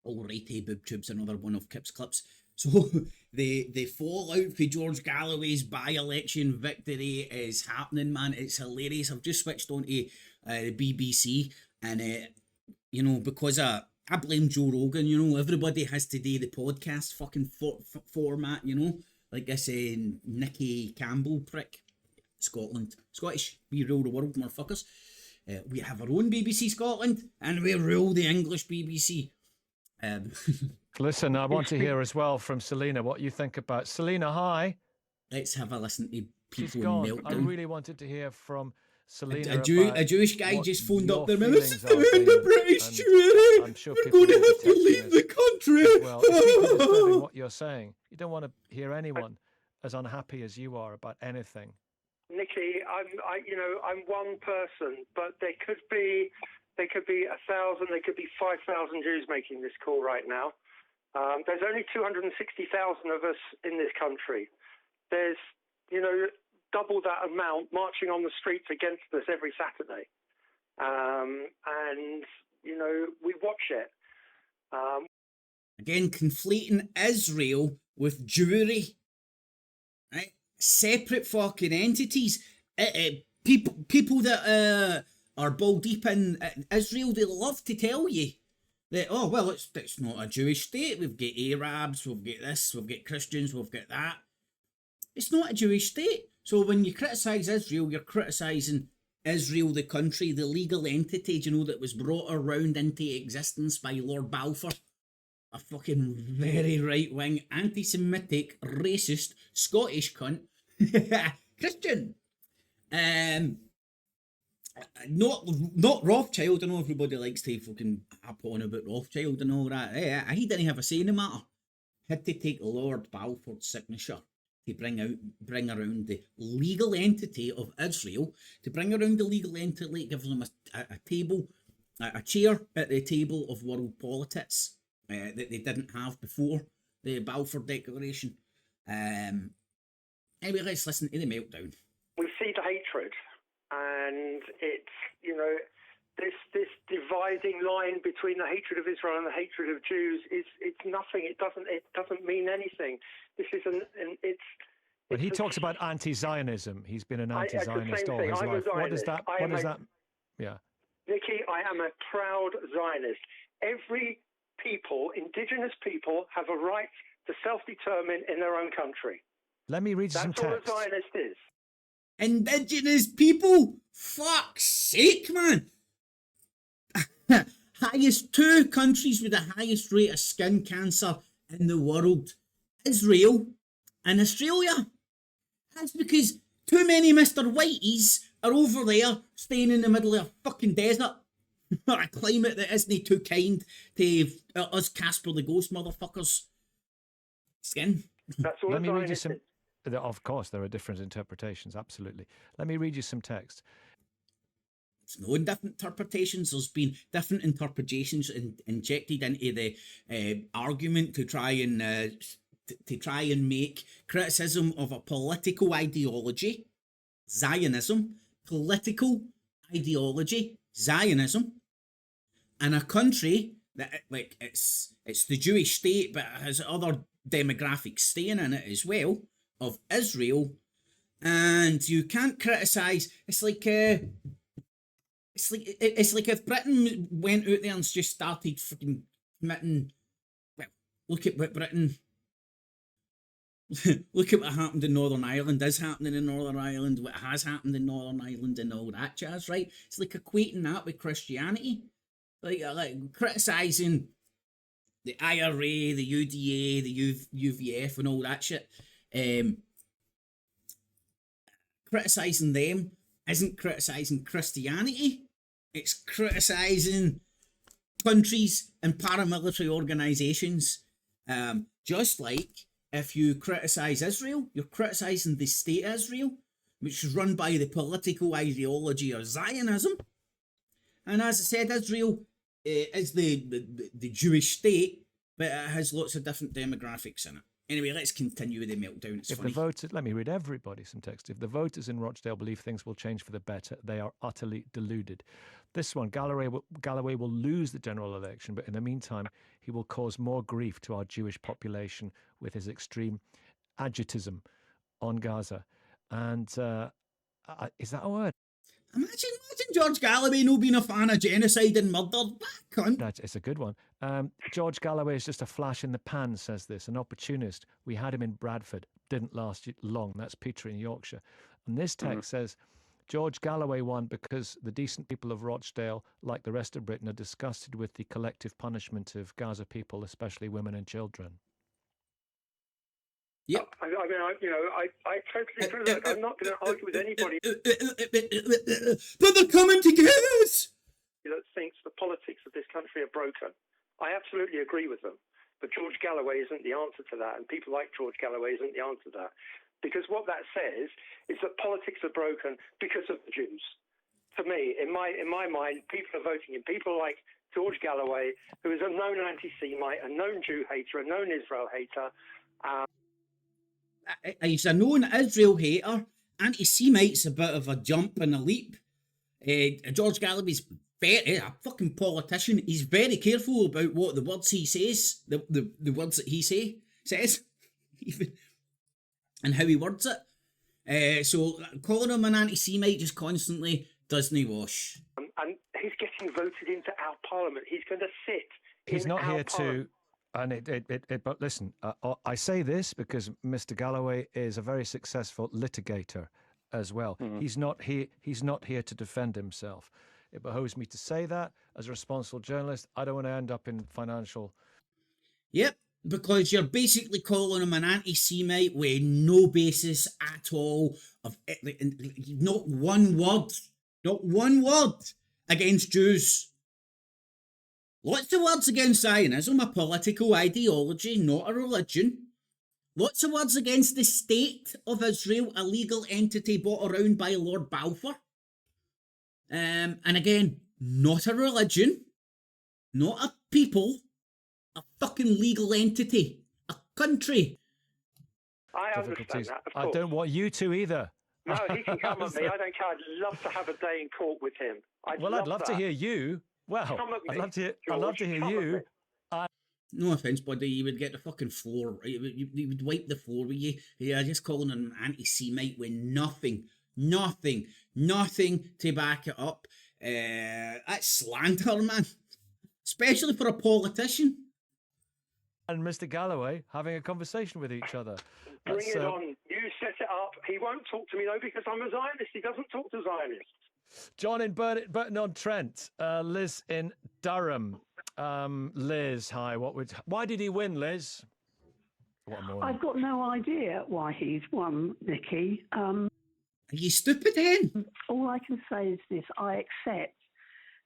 Alrighty, boob tube's another one of Kip's clips. So the fallout for George Galloway's by-election victory is happening, man. It's hilarious. I've just switched on to the BBC, and because I blame Joe Rogan. Everybody has to do the podcast fucking format. Like this Nicky Campbell prick, Scottish. We rule the world, motherfuckers. We have our own BBC Scotland, and we rule the English BBC. Listen, I want to hear as well from Selena what you think about. Selena, hi. Let's have a listen to people. She's gone. Meltdown. I really wanted to hear from Selena. A Jewish guy just phoned up there. Feelings are The British Jury. I'm sure We're going to have to leave the country. Well, if people disturbing what you're saying, you don't want to hear anyone as unhappy as you are about anything. Nicky, I'm one person, but there could be 1,000, there could be 5,000 Jews making this call right now. There's only 260,000 of us in this country. There's, double that amount marching on the streets against us every Saturday. And we watch it. Again, conflating Israel with Jewry. Right? Separate fucking entities. People that are ball deep in Israel, they love to tell you that, oh, well, it's not a Jewish state. We've got Arabs, we've got this, we've got Christians, we've got that. It's not a Jewish state. So when you criticise Israel, you're criticising Israel, the country, the legal entity, that was brought around into existence by Lord Balfour. A fucking very right-wing, anti-Semitic, racist, Scottish cunt. Christian. Not Rothschild. I know everybody likes to fucking hop on about Rothschild and all that. He didn't have a say in the matter. Had to take Lord Balfour's signature to bring around the legal entity of Israel, to bring around the legal entity, give them a chair at the table of world politics that they didn't have before the Balfour Declaration. Anyway, let's listen to the meltdown. We see the hatred, and it's, this dividing line between the hatred of Israel and the hatred of Jews it's nothing. It doesn't mean anything. This is But he talks about anti-Zionism. He's been an anti-Zionist all his life. What does that? Yeah. Nicky, I am a proud Zionist. Every people, indigenous people, have a right to self-determine in their own country. Let me read you some text. That's all a Zionist is. Indigenous people? Fuck's sake, man. Two countries with the highest rate of skin cancer in the world. Israel and Australia. That's because too many Mr. Whiteys are over there staying in the middle of a fucking desert. Or a climate that isn't too kind to us Casper the Ghost motherfuckers. Skin. That's all. Let me read you some. Of course, there are different interpretations. Absolutely. Let me read you some text. It's no different interpretations. There's been different interpretations injected into the argument to try and make criticism of a political ideology, Zionism, political ideology, Zionism, and a country that it's the Jewish state, but it has other demographics staying in it as well, of Israel, and you can't criticise. It's like if Britain went out there and just started fucking committing. Well, look at what Britain. Look at what happened in Northern Ireland, is happening in Northern Ireland, what has happened in Northern Ireland and all that jazz, right? It's like equating that with Christianity. Like criticising the IRA, the UDA, the UVF and all that shit. Criticising them isn't criticising Christianity. It's criticising countries and paramilitary organisations. Just like if you criticise Israel, you're criticising the state Israel, which is run by the political ideology of Zionism. And as I said, Israel is the Jewish state, but it has lots of different demographics in it. Anyway, let's continue with the meltdown. It's funny. Let me read everybody some text. If the voters in Rochdale believe things will change for the better, they are utterly deluded. This one, Galloway will lose the general election, but in the meantime, he will cause more grief to our Jewish population with his extreme agitism on Gaza. And is that a word? Imagine George Galloway no being a fan of genocide and murder. It's a good one. George Galloway is just a flash in the pan, says this, an opportunist. We had him in Bradford. Didn't last long. That's Peter in Yorkshire. And this text says, George Galloway won because the decent people of Rochdale, like the rest of Britain, are disgusted with the collective punishment of Gaza people, especially women and children. Yep. I totally agree. Look, I'm not going to argue with anybody but they're coming together. That thinks the politics of this country are broken. I absolutely agree with them. But George Galloway isn't the answer to that, and people like George Galloway isn't the answer to that. Because what that says is that politics are broken because of the Jews. To me, in my mind, people are voting in people like George Galloway, who is a known anti-Semite, a known Jew hater, a known Israel hater. He's a known Israel hater. Anti-Semite's a bit of a jump and a leap. George Galloway's a fucking politician. He's very careful about what the words he says, the words that he says, even, and how he words it. So calling him an anti-Semite just constantly doesn't wash. And he's getting voted into our parliament. He's going to sit. He's not here to. And but listen, I say this because Mr. Galloway is a very successful litigator as well. He's not here to defend himself. It behoves me to say that as a responsible journalist. I don't want to end up in financial. Yep, because you're basically calling him an anti-Semite with no basis at all. Not one word against Jews. Lots of words against Zionism, a political ideology, not a religion. Lots of words against the state of Israel, a legal entity brought around by Lord Balfour. And again, not a religion, not a people, a fucking legal entity, a country. I understand that, of course. I don't want you to either. No, he can come at me. I don't care. I'd love to have a day in court with him. I'd love to hear you. Well, I'd love to hear you. No offence, buddy, you would get the fucking floor. You would wipe the floor with you. Yeah, just calling him an anti-Semite with nothing to back it up. That's slander, man. Especially for a politician. And Mr. Galloway having a conversation with each other. Bring it on. You set it up. He won't talk to me, though, because I'm a Zionist. He doesn't talk to Zionists. John in Burton-on-Trent, Liz in Durham. Liz, hi. Why did he win, Liz? I've got no idea why he's won, Nicky. Are you stupid, hen? All I can say is this: I accept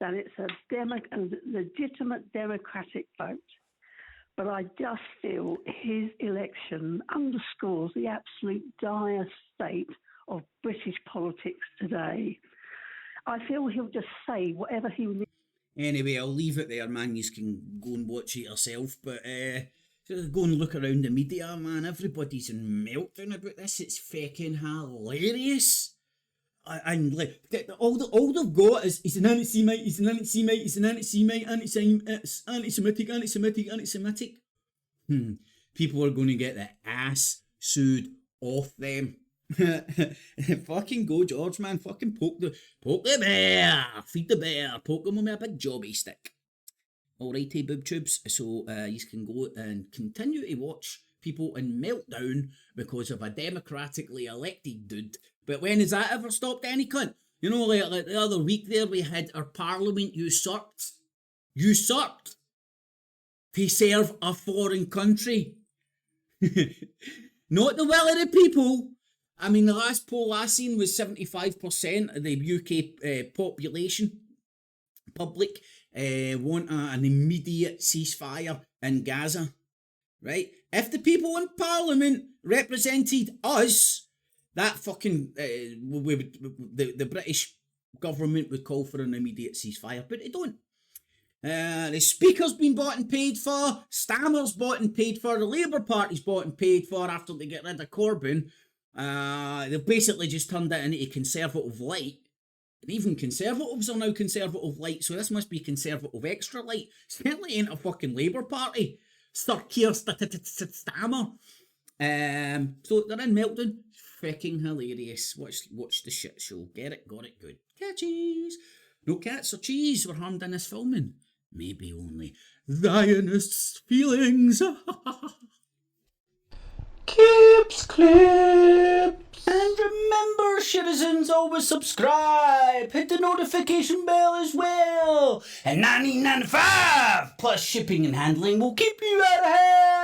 that it's a legitimate democratic vote, but I just feel his election underscores the absolute dire state of British politics today. I feel he'll just say whatever he needs. Anyway, I'll leave it there, man. You can go and watch it yourself. But go and look around the media, man. Everybody's in meltdown about this. It's fucking hilarious. And like, all they've got is he's an anti-Semite, he's an anti-Semite, he's an anti-Semite, anti-Semitic. People are going to get the ass sued off them. Fucking go, George, man. Fucking poke the bear, feed the bear, poke him with a big jobby stick. Alrighty, boob tubes. So you can go and continue to watch people in meltdown because of a democratically elected dude. But when has that ever stopped any cunt? You know, like the other week there, we had our parliament usurped to serve a foreign country. Not the will of the people. I mean, the last poll I seen was 75% of the UK public want an immediate ceasefire in Gaza, right? If the people in Parliament represented us, that fucking the British government would call for an immediate ceasefire, but they don't. The Speaker's been bought and paid for, Stammer's bought and paid for, the Labour Party's bought and paid for after they get rid of Corbyn. They've basically just turned it into Conservative light. And even Conservatives are now Conservative light, so this must be Conservative extra light. Certainly ain't a fucking Labour Party. Sir Keir Starmer. So they're in Meltdown. Fucking hilarious. Watch the shit show. Get it? Got it? Good. Catchies. No cats or cheese were harmed in this filming. Maybe only Zionist feelings. Clips, clips. And remember, citizens, always subscribe. Hit the notification bell as well. And $19.95 plus shipping and handling will keep you out of hell.